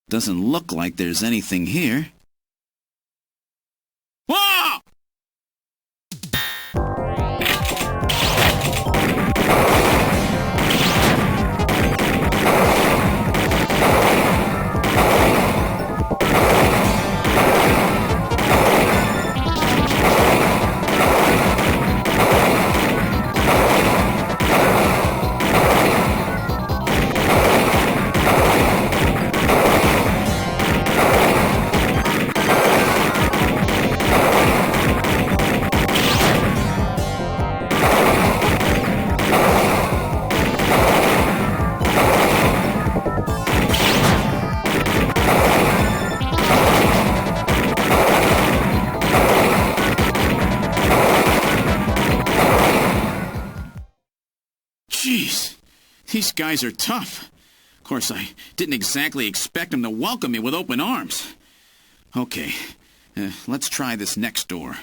Doesn't look like there's anything here. Whoa! Jeez, these guys are tough. Of course, I didn't exactly expect them to welcome me with open arms. Okay, let's try this next door.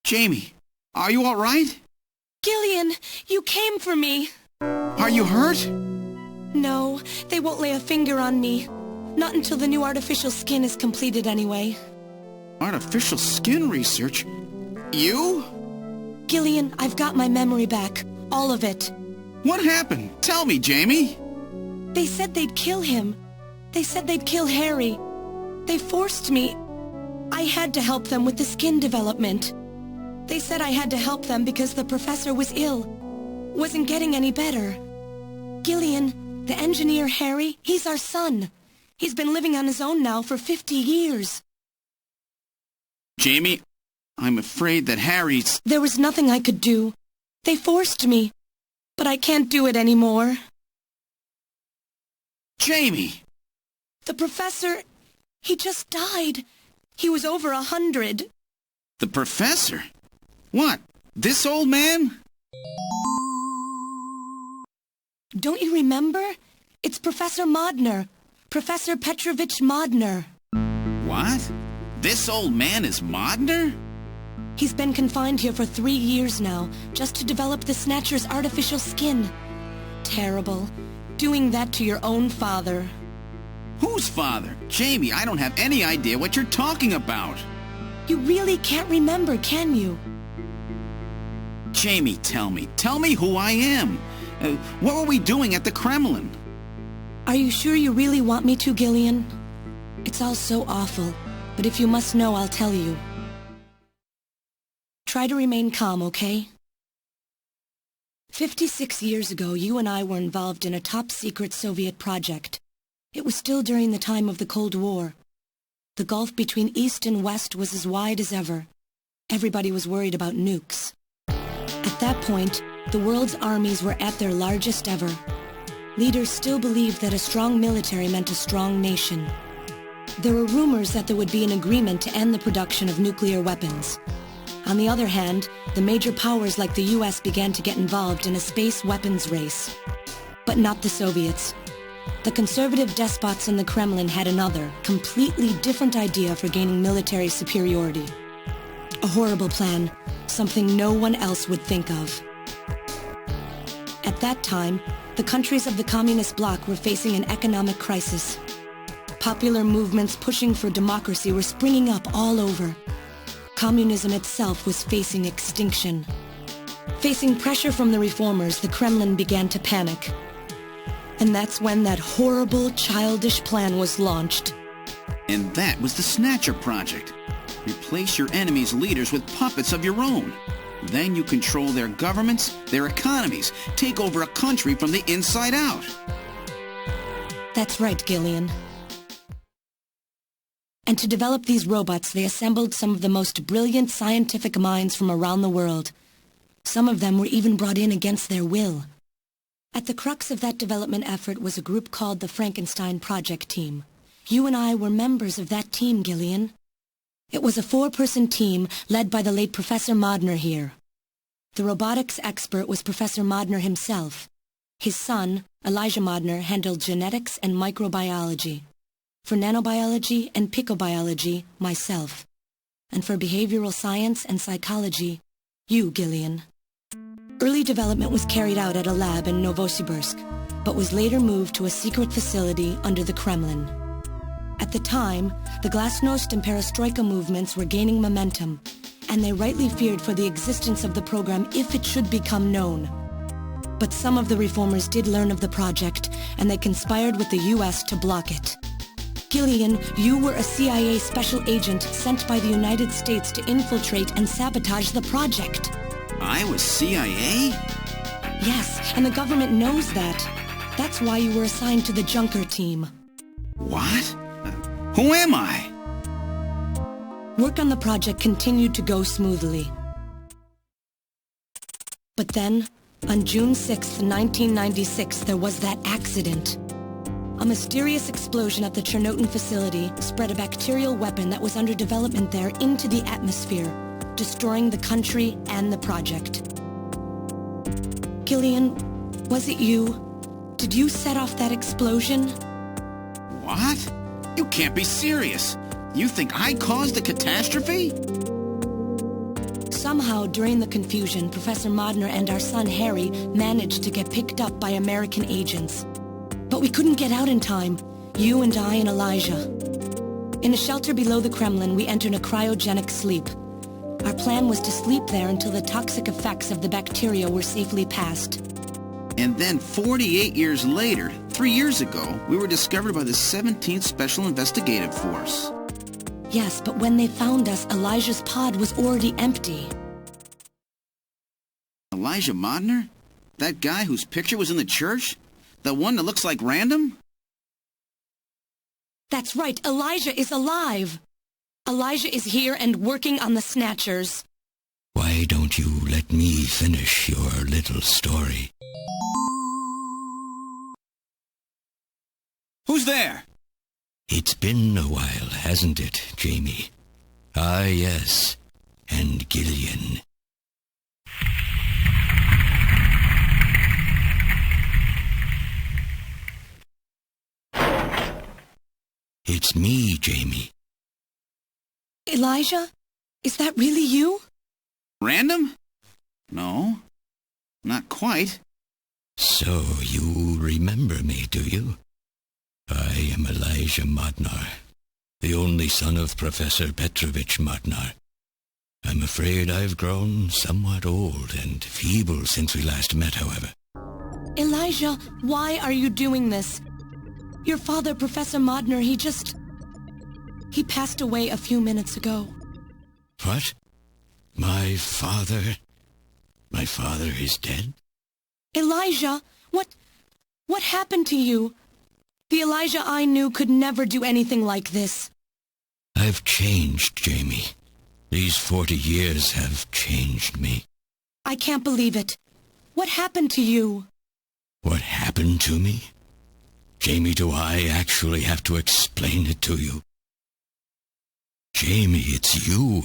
Jamie, are you all right? Gillian, you came for me. Are you hurt? No, they won't lay a finger on me. Not until the new artificial skin is completed anyway. Artificial skin research? You? Gillian, I've got my memory back. All of it. What happened? Tell me, Jamie. They said they'd kill him. They said they'd kill Harry. They forced me. I had to help them with the skin development. They said I had to help them because the professor was ill. Wasn't getting any better. Gillian, the engineer Harry, he's our son. He's been living on his own now for 50 years. Jamie, I'm afraid that Harry's... There was nothing I could do. They forced me. But I can't do it anymore. Jamie! The professor, he just died. He was over 100. The professor? What? This old man? Don't you remember? It's Professor Modner. Professor Petrovich Modner. What? This old man is Modner? He's been confined here for 3 years now, just to develop the Snatcher's artificial skin. Terrible. Doing that to your own father. Whose father? Jamie, I don't have any idea what you're talking about. You really can't remember, can you? Jamie, tell me. Tell me who I am. What were we doing at the Kremlin? Are you sure you really want me to, Gillian? It's all so awful, but if you must know, I'll tell you. Try to remain calm, okay? 56 years ago, you and I were involved in a top-secret Soviet project. It was still during the time of the Cold War. The gulf between East and West was as wide as ever. Everybody was worried about nukes. At that point, the world's armies were at their largest ever. Leaders still believed that a strong military meant a strong nation. There were rumors that there would be an agreement to end the production of nuclear weapons. On the other hand, the major powers like the US began to get involved in a space weapons race. But not the Soviets. The conservative despots in the Kremlin had another, completely different idea for gaining military superiority. A horrible plan, something no one else would think of. At that time, the countries of the communist bloc were facing an economic crisis. Popular movements pushing for democracy were springing up all over. Communism itself was facing extinction. Facing pressure from the reformers, the Kremlin began to panic. And that's when that horrible, childish plan was launched. And that was the Snatcher project. Replace your enemy's leaders with puppets of your own. Then you control their governments, their economies, take over a country from the inside out. That's right, Gillian. And to develop these robots, they assembled some of the most brilliant scientific minds from around the world. Some of them were even brought in against their will. At the crux of that development effort was a group called the Frankenstein Project Team. You and I were members of that team, Gillian. It was a 4-person team led by the late Professor Modner here. The robotics expert was Professor Modner himself. His son, Elijah Modner handled genetics and microbiology. For nanobiology and picobiology, myself. And for behavioral science and psychology, you, Gillian. Early development was carried out at a lab in Novosibirsk, but was later moved to a secret facility under the Kremlin. At the time, the Glasnost and Perestroika movements were gaining momentum, and they rightly feared for the existence of the program if it should become known. But some of the reformers did learn of the project, and they conspired with the U.S. to block it. Gillian, you were a CIA special agent sent by the United States to infiltrate and sabotage the project. I was CIA? Yes, and the government knows that. That's why you were assigned to the Junker team. What? Who am I? Work on the project continued to go smoothly. But then, on June 6, 1996, there was that accident. A mysterious explosion at the Chernobyl facility spread a bacterial weapon that was under development there into the atmosphere, destroying the country and the project. Gillian, was it you? Did you set off that explosion? What? You can't be serious. You think I caused the catastrophe? Somehow, during the confusion, Professor Modner and our son Harry managed to get picked up by American agents. But we couldn't get out in time, you and I and Elijah. In a shelter below the Kremlin, we entered a cryogenic sleep. Our plan was to sleep there until the toxic effects of the bacteria were safely passed. And then 48 years later, 3 years ago, we were discovered by the 17th Special Investigative Force. Yes, but when they found us, Elijah's pod was already empty. Elijah Modner? That guy whose picture was in the church? The one that looks like Random? That's right, Elijah is alive! Elijah is here and working on the Snatchers. Why don't you let me finish your little story? Who's there? It's been a while, hasn't it, Jamie? Ah, yes. And Gillian. It's me, Jamie. Elijah? Is that really you? Random? No, not quite. So you remember me, do you? I am Elijah Modnar, the only son of Professor Petrovich Modnar. I'm afraid I've grown somewhat old and feeble since we last met, however. Elijah, why are you doing this? Your father, Professor Modner, he passed away a few minutes ago. What? My father? My father is dead? Elijah, what happened to you? The Elijah I knew could never do anything like this. I've changed, Jamie. These 40 years have changed me. I can't believe it. What happened to you? What happened to me? Jamie, do I actually have to explain it to you? Jamie, it's you.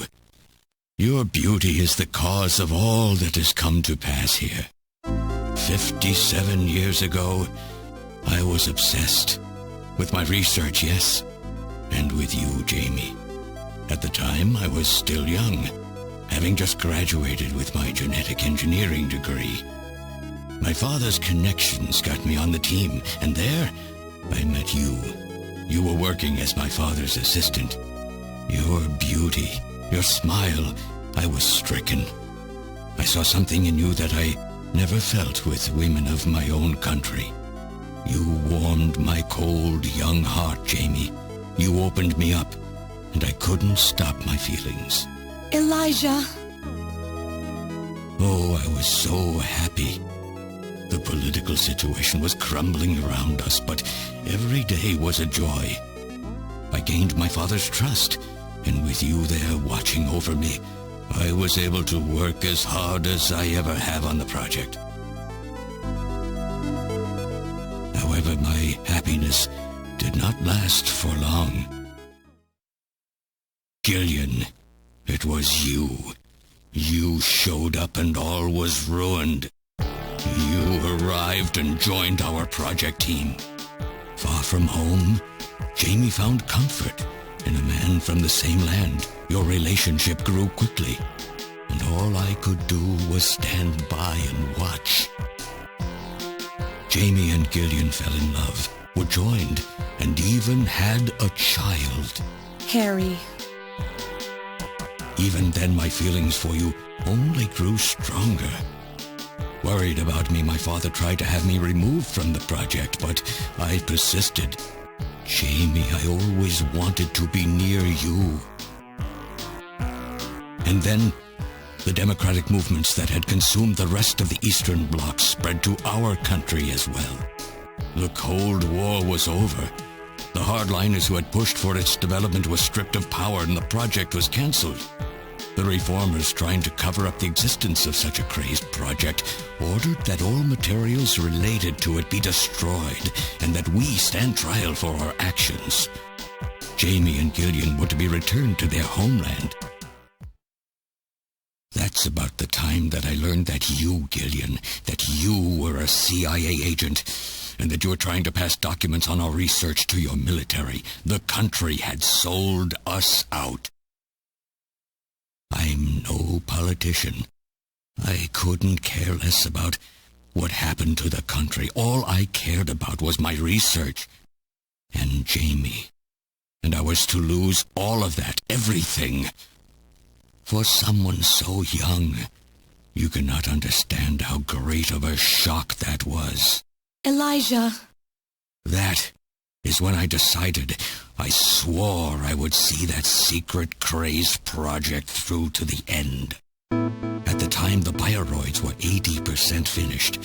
Your beauty is the cause of all that has come to pass here. 57 years ago, I was obsessed. With my research, yes. And with you, Jamie. At the time, I was still young, having just graduated with my genetic engineering degree. My father's connections got me on the team, and there, I met you. You were working as my father's assistant. Your beauty, your smile, I was stricken. I saw something in you that I never felt with women of my own country. You warmed my cold, young heart, Jamie. You opened me up, and I couldn't stop my feelings. Elijah! Oh, I was so happy. The political situation was crumbling around us, but every day was a joy. I gained my father's trust, and with you there watching over me, I was able to work as hard as I ever have on the project. However, my happiness did not last for long. Gillian, it was you. You showed up and all was ruined. You arrived arrived and joined our project team. Far from home, Jamie found comfort in a man from the same land. Your relationship grew quickly, and all I could do was stand by and watch. Jamie and Gillian fell in love, were joined, and even had a child. Harry. Even then, my feelings for you only grew stronger. Worried about me, my father tried to have me removed from the project, but I persisted. Jamie, I always wanted to be near you. And then, the democratic movements that had consumed the rest of the Eastern Bloc spread to our country as well. The Cold War was over. The hardliners who had pushed for its development were stripped of power and the project was cancelled. The reformers, trying to cover up the existence of such a crazed project, ordered that all materials related to it be destroyed and that we stand trial for our actions. Jamie and Gillian were to be returned to their homeland. That's about the time that I learned that you, Gillian, that you were a CIA agent, and that you were trying to pass documents on our research to your military. The country had sold us out. I'm no politician. I couldn't care less about what happened to the country. All I cared about was my research and Jamie. And I was to lose all of that, everything. For someone so young, you cannot understand how great of a shock that was. Elijah. That is when I decided, I swore I would see that secret crazed project through to the end. At the time, the bioroids were 80% finished.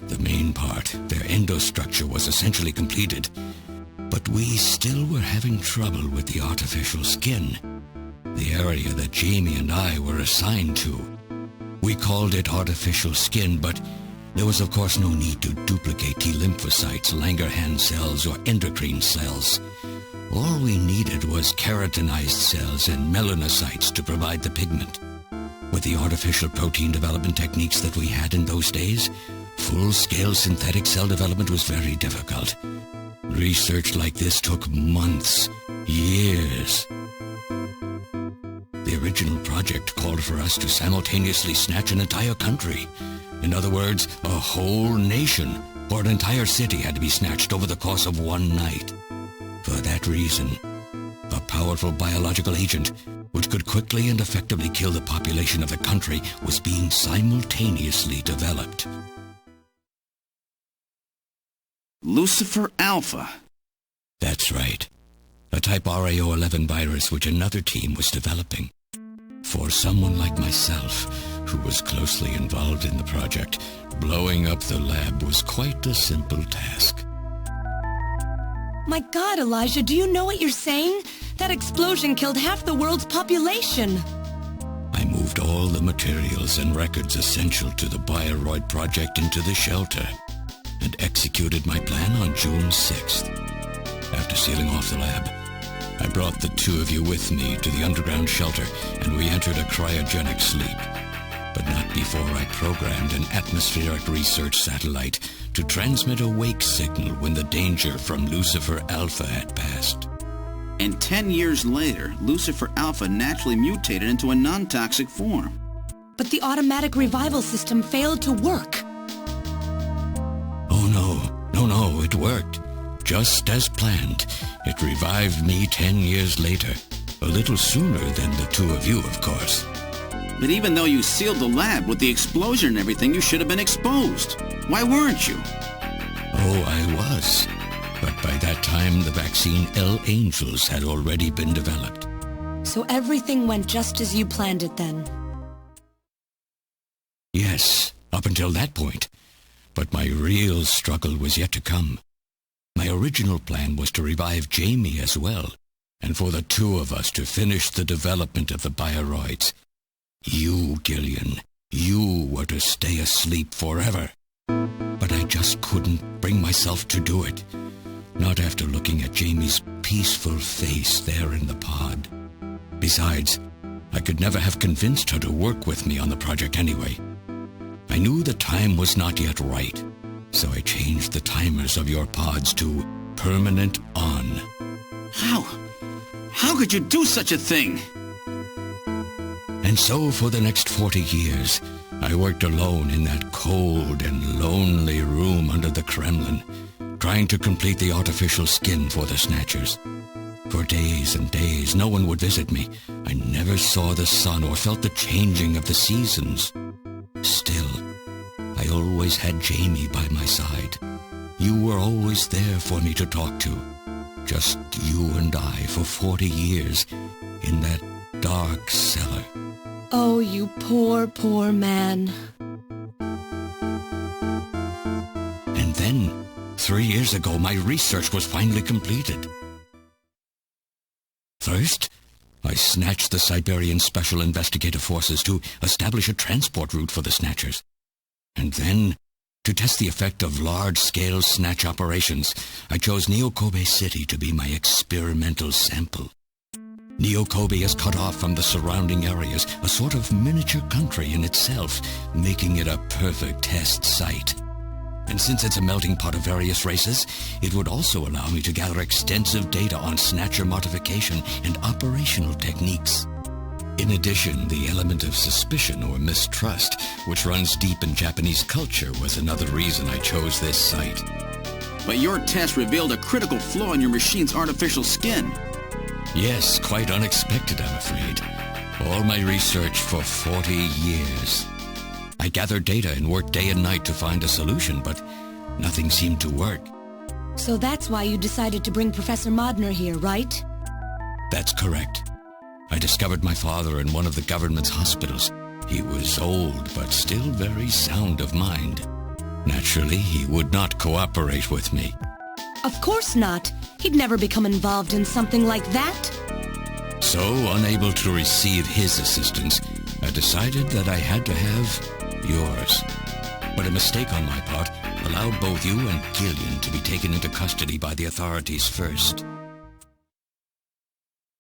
The main part, their endostructure, was essentially completed. But we still were having trouble with the artificial skin, the area that Jamie and I were assigned to. We called it artificial skin, but there was of course no need to duplicate T lymphocytes, Langerhans cells, or endocrine cells. All we needed was keratinized cells and melanocytes to provide the pigment. With the artificial protein development techniques that we had in those days, full-scale synthetic cell development was very difficult. Research like this took months, years. The original project called for us to simultaneously snatch an entire country. In other words, a whole nation, or an entire city had to be snatched over the course of one night. For that reason, a powerful biological agent, which could quickly and effectively kill the population of the country, was being simultaneously developed. Lucifer Alpha. That's right. A type RAO11 virus which another team was developing. For someone like myself, who was closely involved in the project, blowing up the lab was quite a simple task. My God, Elijah, do you know what you're saying? That explosion killed half the world's population. I moved all the materials and records essential to the bioroid project into the shelter and executed my plan on June 6th. After sealing off the lab, I brought the two of you with me to the underground shelter, and we entered a cryogenic sleep. But not before I programmed an atmospheric research satellite to transmit a wake signal when the danger from Lucifer Alpha had passed. And 10 years later, Lucifer Alpha naturally mutated into a non-toxic form. But the automatic revival system failed to work. Oh no, it worked. Just as planned. It revived me 10 years later. A little sooner than the two of you, of course. But even though you sealed the lab with the explosion and everything, you should have been exposed. Why weren't you? Oh, I was. But by that time, the vaccine L Angels had already been developed. So everything went just as you planned it then? Yes, up until that point. But my real struggle was yet to come. My original plan was to revive Jamie as well, and for the two of us to finish the development of the bioroids. You, Gillian, you were to stay asleep forever. But I just couldn't bring myself to do it. Not after looking at Jamie's peaceful face there in the pod. Besides, I could never have convinced her to work with me on the project anyway. I knew the time was not yet right. So I changed the timers of your pods to permanent on. How? How could you do such a thing? And so for the next 40 years, I worked alone in that cold and lonely room under the Kremlin, trying to complete the artificial skin for the Snatchers. For days and days, no one would visit me. I never saw the sun or felt the changing of the seasons. Still, I always had Jamie by my side. You were always there for me to talk to. Just you and I for 40 years in that dark cellar. Oh, you poor, poor man. And then, 3 years ago, my research was finally completed. First, I snatched the Siberian Special Investigator Forces to establish a transport route for the Snatchers. And then, to test the effect of large-scale snatch operations, I chose Neo-Kobe City to be my experimental sample. Neo-Kobe is cut off from the surrounding areas, a sort of miniature country in itself, making it a perfect test site. And since it's a melting pot of various races, it would also allow me to gather extensive data on Snatcher modification and operational techniques. In addition, the element of suspicion or mistrust, which runs deep in Japanese culture, was another reason I chose this site. But your test revealed a critical flaw in your machine's artificial skin. Yes, quite unexpected, I'm afraid. All my research for 40 years. I gathered data and worked day and night to find a solution, but nothing seemed to work. So that's why you decided to bring Professor Modner here, right? That's correct. I discovered my father in one of the government's hospitals. He was old, but still very sound of mind. Naturally, he would not cooperate with me. Of course not. He'd never become involved in something like that. So, unable to receive his assistance, I decided that I had to have yours. But a mistake on my part allowed both you and Gillian to be taken into custody by the authorities first.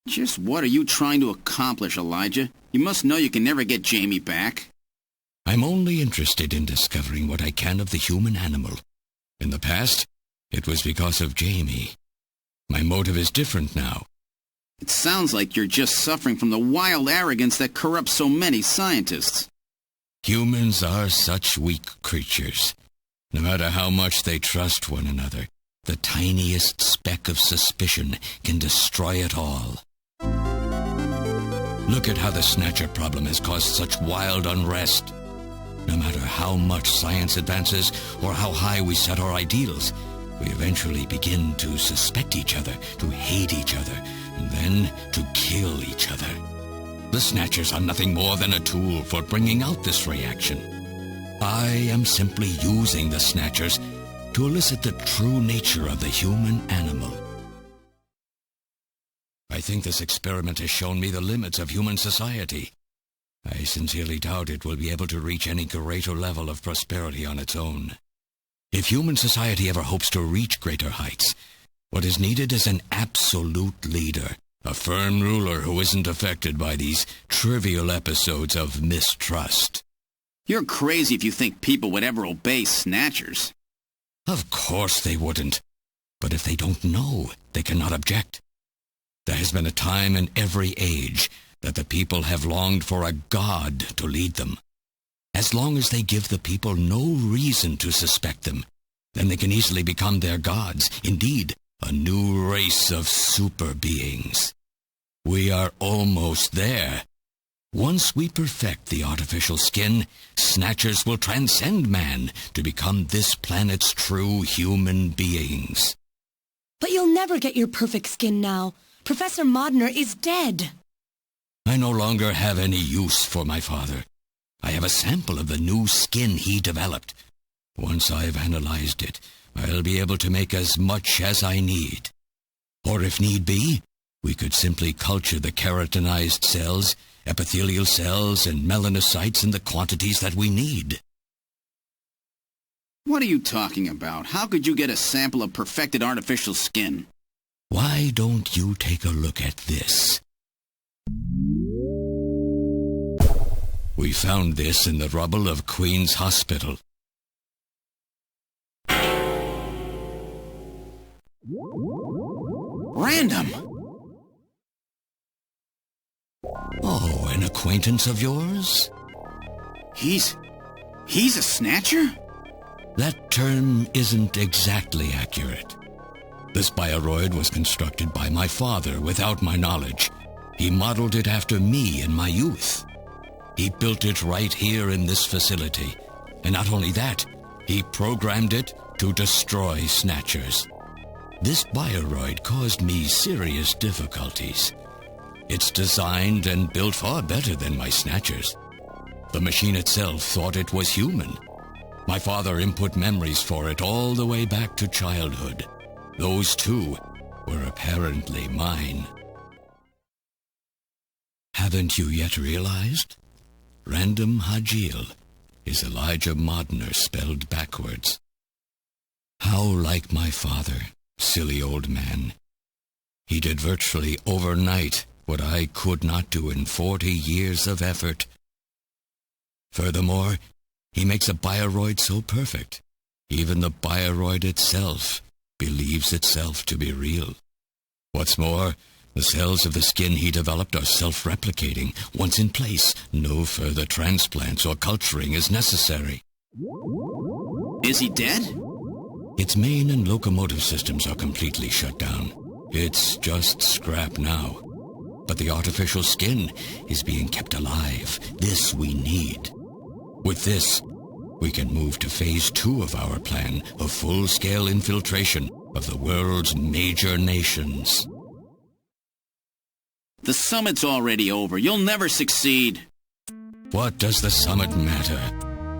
Just what are you trying to accomplish, Elijah? You must know you can never get Jamie back. I'm only interested in discovering what I can of the human animal. In the past, it was because of Jamie. My motive is different now. It sounds like you're just suffering from the wild arrogance that corrupts so many scientists. Humans are such weak creatures. No matter how much they trust one another, the tiniest speck of suspicion can destroy it all. Look at how the Snatcher problem has caused such wild unrest. No matter how much science advances or how high we set our ideals, we eventually begin to suspect each other, to hate each other, and then to kill each other. The Snatchers are nothing more than a tool for bringing out this reaction. I am simply using the Snatchers to elicit the true nature of the human animal. I think this experiment has shown me the limits of human society. I sincerely doubt it will be able to reach any greater level of prosperity on its own. If human society ever hopes to reach greater heights, what is needed is an absolute leader, a firm ruler who isn't affected by these trivial episodes of mistrust. You're crazy if you think people would ever obey Snatchers. Of course they wouldn't. But if they don't know, they cannot object. There has been a time in every age that the people have longed for a god to lead them. As long as they give the people no reason to suspect them, then they can easily become their gods. Indeed, a new race of super beings. We are almost there. Once we perfect the artificial skin, Snatchers will transcend man to become this planet's true human beings. But you'll never get your perfect skin now. Professor Modner is dead. I no longer have any use for my father. I have a sample of the new skin he developed. Once I've analyzed it, I'll be able to make as much as I need. Or if need be, we could simply culture the keratinized cells, epithelial cells, and melanocytes in the quantities that we need. What are you talking about? How could you get a sample of perfected artificial skin? Why don't you take a look at this? We found this in the rubble of Queen's Hospital. Random. Oh, an acquaintance of yours? He's a snatcher? That term isn't exactly accurate. This bioroid was constructed by my father without my knowledge. He modeled it after me in my youth. He built it right here in this facility. And not only that, he programmed it to destroy snatchers. This bioroid caused me serious difficulties. It's designed and built far better than my snatchers. The machine itself thought it was human. My father input memories for it all the way back to childhood. Those too were apparently mine. Haven't you yet realized? Random Hajil is Elijah Modner spelled backwards. How like my father, silly old man. He did virtually overnight what I could not do in 40 years of effort. Furthermore, he makes a bioroid so perfect, even the bioroid itself believes itself to be real. What's more, the cells of the skin he developed are self-replicating. Once in place, no further transplants or culturing is necessary. Is he dead? Its main and locomotive systems are completely shut down. It's just scrap now. But the artificial skin is being kept alive. This we need. With this, we can move to phase 2 of our plan of full-scale infiltration of the world's major nations. The summit's already over. You'll never succeed. What does the summit matter?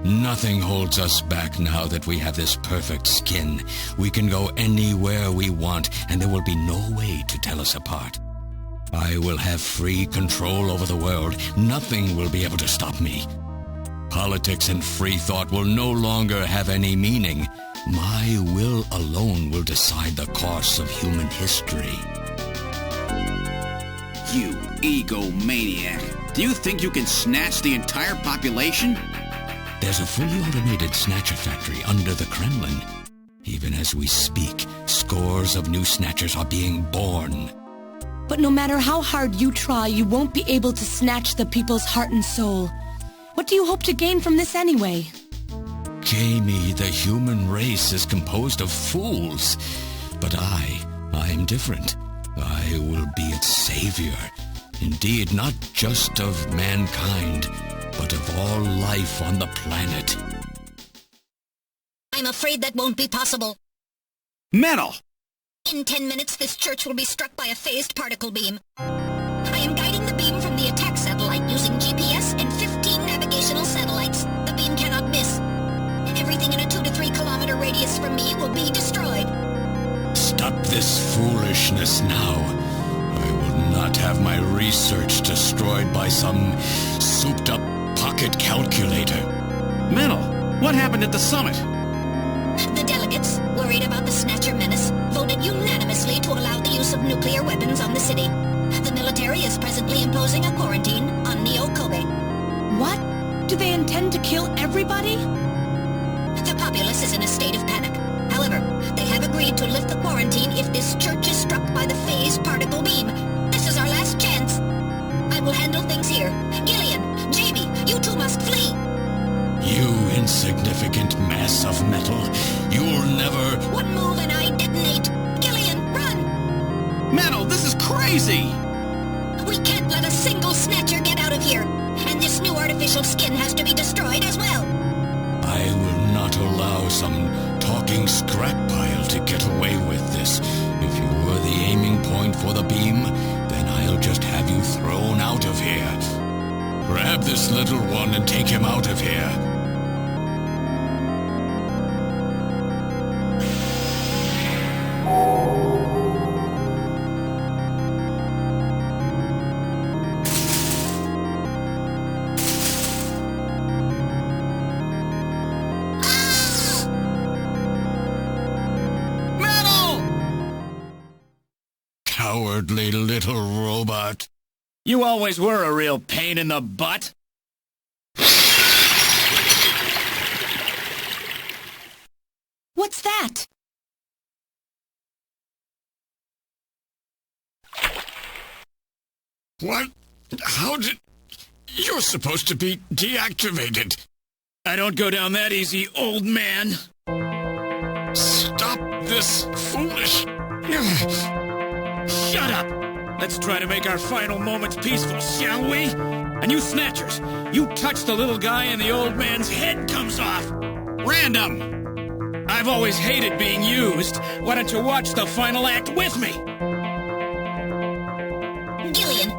Nothing holds us back now that we have this perfect skin. We can go anywhere we want, and there will be no way to tell us apart. I will have free control over the world. Nothing will be able to stop me. Politics and free thought will no longer have any meaning. My will alone will decide the course of human history. You egomaniac. Do you think you can snatch the entire population? There's a fully automated Snatcher factory under the Kremlin. Even as we speak, scores of new Snatchers are being born. But no matter how hard you try, you won't be able to snatch the people's heart and soul. What do you hope to gain from this anyway? Jamie, the human race is composed of fools. But I'm different. I will be its savior. Indeed, not just of mankind, but of all life on the planet. I'm afraid that won't be possible. Metal! In 10 minutes, this church will be struck by a phased particle beam. I am guiding the beam from the attack satellite using GPS and 15 navigational satellites. The beam cannot miss. Everything in a 2 to 3 kilometer radius from me will be destroyed. Stop this foolishness now. I will not have my research destroyed by some souped-up pocket calculator. Metal, what happened at the summit? The delegates, worried about the Snatcher menace, voted unanimously to allow the use of nuclear weapons on the city. The military is presently imposing a quarantine on Neo-Kobe. What? Do they intend to kill everybody? The populace is in a state of panic. However, they have agreed to lift the quarantine if this church is struck by the phased particle beam. This is our last chance. I will handle things here. Gillian, Jamie, you two must flee. You insignificant mass of metal. You'll never... One move and I detonate. Gillian, run! Metal, this is crazy! We can't let a single Snatcher get out of here. And this new artificial skin has to be destroyed as well. I will not allow some talking scrap pile to get away with this. If you were the aiming point for the beam, then I'll just have you thrown out of here. Grab this little one and take him out of here. Cowardly little robot. You always were a real pain in the butt. What's that? What? How did... You're supposed to be deactivated. I don't go down that easy, old man. Stop this foolish... Shut up! Let's try to make our final moments peaceful, shall we? And you Snatchers, you touch the little guy and the old man's head comes off. Random! I've always hated being used. Why don't you watch the final act with me? Gillian,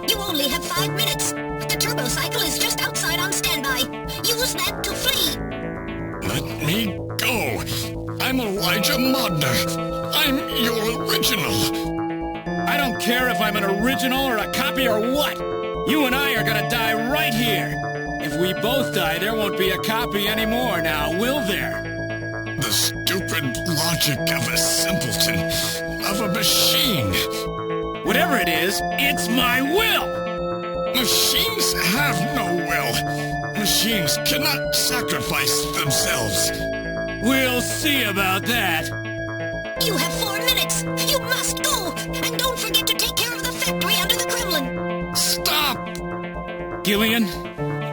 you only have 5 minutes. The turbo cycle is just outside on standby. Use that to flee. Let me go. I'm Elijah Modner. I'm your original. I don't care if I'm an original or a copy or what. You and I are gonna die right here. If we both die, there won't be a copy anymore now, will there? The stupid logic of a simpleton, of a machine. Whatever it is, it's my will! Machines have no will. Machines cannot sacrifice themselves. We'll see about that. You have 4 minutes. You must go. And don't forget to take care of the factory under the Kremlin. Stop! Gillian,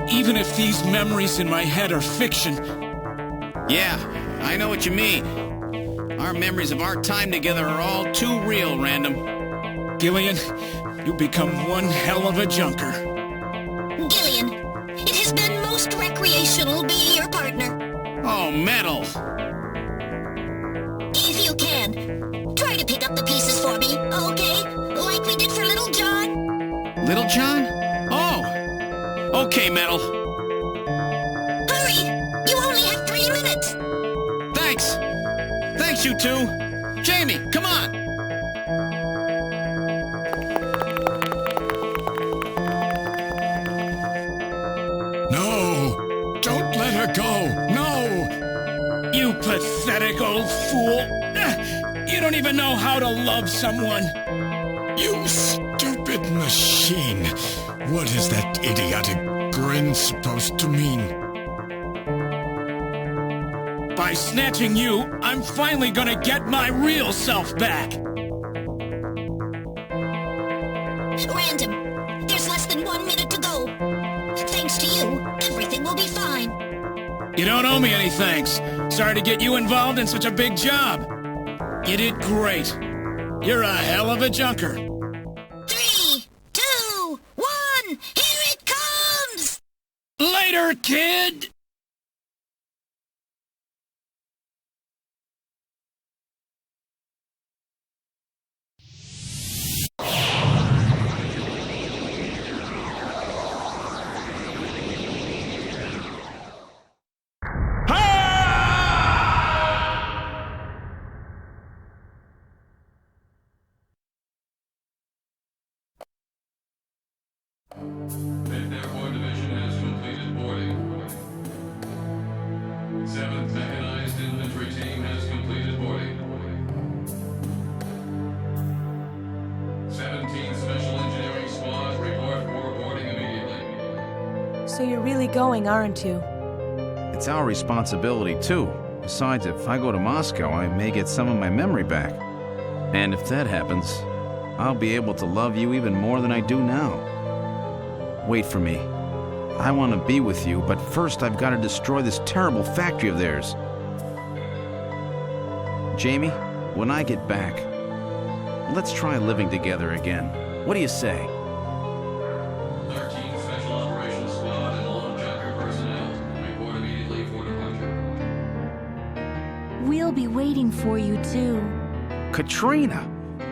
even if these memories in my head are fiction... Yeah, I know what you mean. Our memories of our time together are all too real, Random. Gillian, you become one hell of a junker. Gillian, it has been most recreational being your partner. Oh, metal! If you can, try to pick up the pieces for me, okay? Like we did for Little John. Little John? Oh! Okay, Metal. Hurry! You only have 3 minutes. Thanks! Thanks, you two! Jamie, come on! No! Don't let her go! No! You pathetic old fool! You don't even know how to love someone! You stupid machine! What is that idiotic grin supposed to mean? By snatching you, I'm finally gonna get my real self back! Random, there's less than 1 minute to go. Thanks to you, everything will be fine. You don't owe me any thanks. Sorry to get you involved in such a big job. You did great. You're a hell of a junker. 3, 2, 1, here it comes! Later, kid! Airport Division has completed boarding. 7th Mechanized Infantry Team has completed boarding. 17th Special Engineering Squad report for boarding immediately. So you're really going, aren't you? It's our responsibility, too. Besides, if I go to Moscow, I may get some of my memory back. And if that happens, I'll be able to love you even more than I do now. Wait for me. I want to be with you, but first I've got to destroy this terrible factory of theirs. Jamie, when I get back, let's try living together again. What do you say? 13th Special Operations Squad and all junker personnel report immediately for departure. We'll be waiting for you, too. Katrina!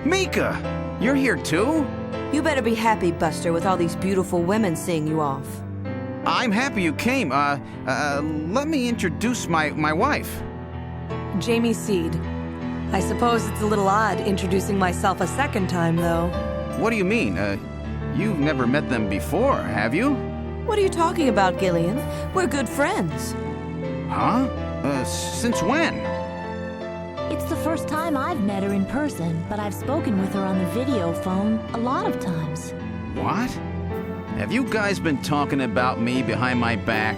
Mika! You're here too? You better be happy, Buster, with all these beautiful women seeing you off. I'm happy you came. Let me introduce my wife. Gillian Seed. I suppose it's a little odd introducing myself a second time, though. What do you mean? You've never met them before, have you? What are you talking about, Gillian? We're good friends. Huh? Since when? It's the first time I've met her in person, but I've spoken with her on the video phone a lot of times. What? Have you guys been talking about me behind my back?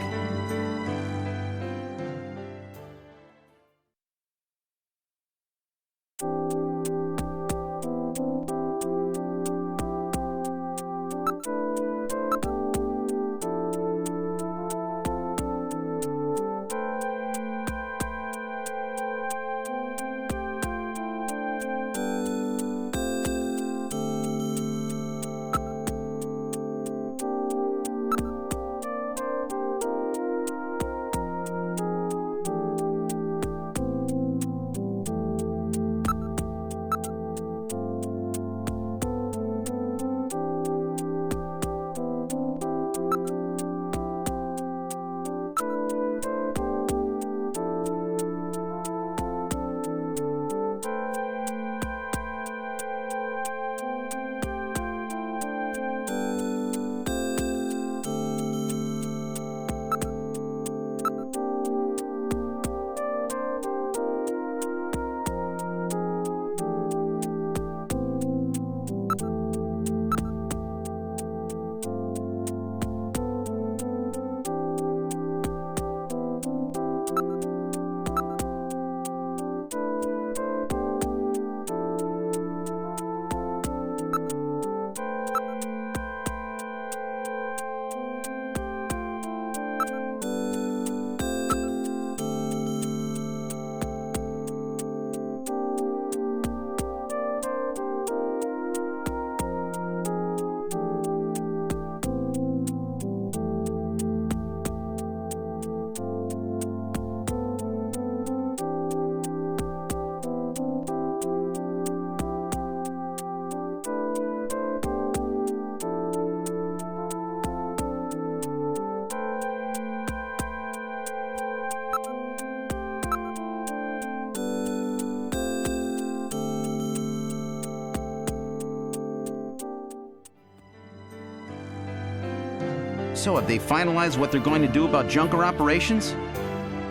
So have they finalized what they're going to do about junker operations?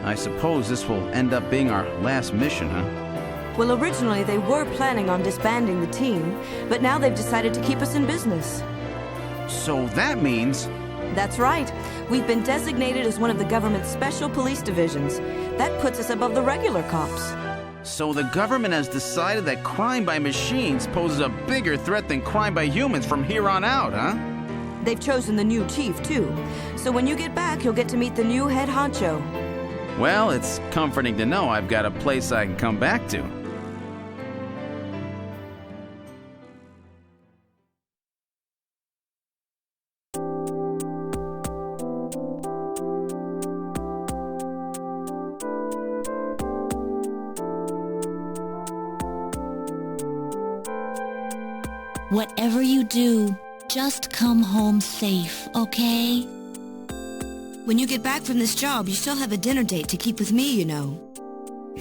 I suppose this will end up being our last mission, huh? Well, originally they were planning on disbanding the team, but now they've decided to keep us in business. So that means... That's right. We've been designated as one of the government's special police divisions. That puts us above the regular cops. So the government has decided that crime by machines poses a bigger threat than crime by humans from here on out, huh? They've chosen the new chief, too. So when you get back, you'll get to meet the new head honcho. Well, it's comforting to know I've got a place I can come back to. Whatever you do, just come home safe, okay? When you get back from this job, you still have a dinner date to keep with me, you know.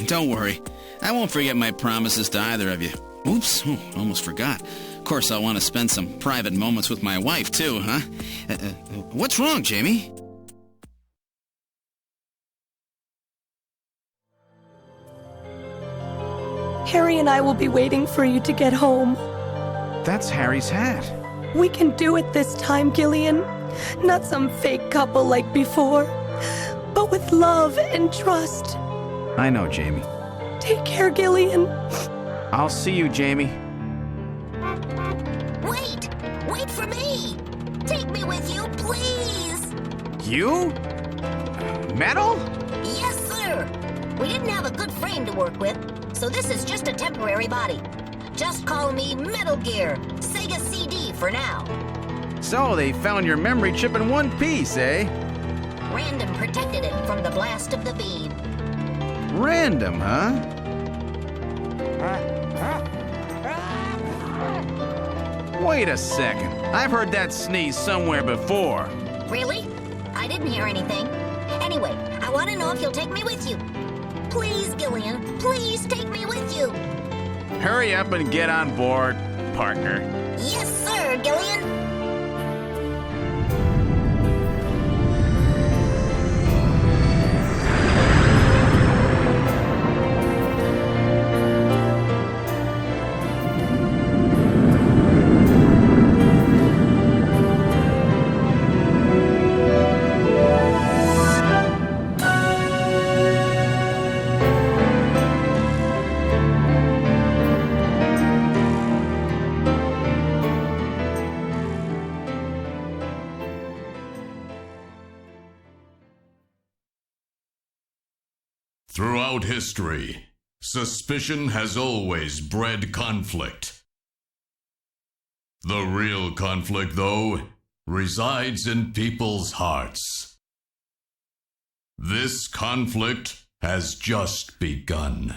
Don't worry. I won't forget my promises to either of you. Oops, almost forgot. Of course, I'll want to spend some private moments with my wife, too, huh? What's wrong, Jamie? Harry and I will be waiting for you to get home. That's Harry's hat. We can do it this time, Gillian. Not some fake couple like before, but with love and trust. I know, Jamie. Take care, Gillian. I'll see you, Jamie. Wait! Wait for me! Take me with you, please! You? Metal? Yes, sir! We didn't have a good frame to work with, so this is just a temporary body. Just call me Metal Gear, Sega CD for now. So they found your memory chip in one piece, eh? Random protected it from the blast of the beam. Random, huh? Wait a second. I've heard that sneeze somewhere before. Really? I didn't hear anything. Anyway, I want to know if you'll take me with you. Please, Gillian, please take me with you. Hurry up and get on board, partner. Yes, sir, Gillian. Throughout history, suspicion has always bred conflict. The real conflict, though, resides in people's hearts. This conflict has just begun.